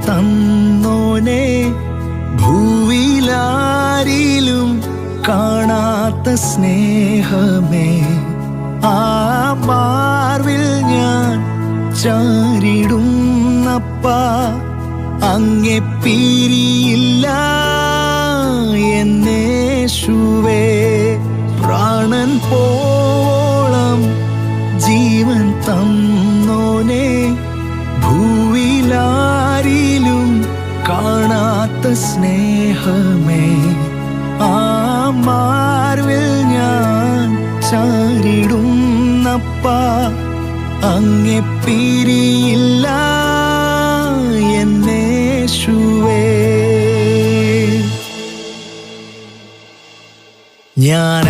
തന്നോനെ, ഭൂവിലാരിലും കാണാത്ത സ്നേഹമേ, ആ മാർവിൽ ഞാൻ ചാരിടുന്നപ്പാ, അങ്ങെ പിരിയില്ല എന്നേശുവേ. പ്രാണൻ പോളം ജീവൻ തന്നോനെ, ഭൂവിലാരിലും കാണാത്ത സ്നേഹമേ, ആ മാർവിൽ ഞാൻ ചാരിടുന്നപ്പാ, അങ്ങെ പിരിയില്ല എന്നേശുവേ. ഞാൻ